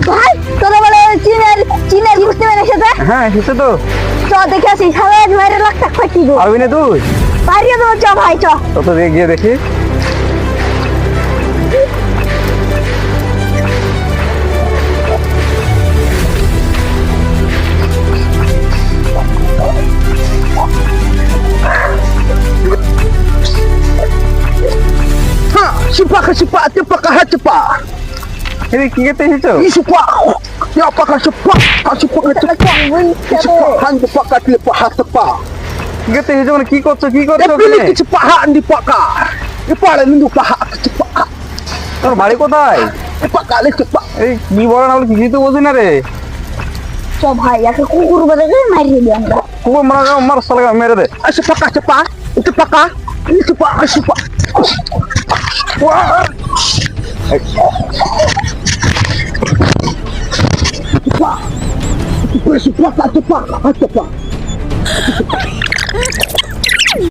ভাই তোরা বলে চীনের ঘুরতে মেরে এসেছে। হ্যাঁ এসেছে তো। চ দেখে আসি সারা বাইরে লাখ টাকা ফাটি গো। পারবি না তুই? পারিয়ে দেবো চ ভাই চ। তত গিয়ে দেখি। এদিকে কি করতে এসেছো? কি করতে এসেছো মানে কি করছো ওখানে? তোর বাড়ি কোথায়? এই কি বলে না বলে কিছু তো বুঝি না রে। চ ভাই একে কুকুর বেঁধে মারিয়ে দিই আমরা। কুকুর মারা মার সালা মেরে দে।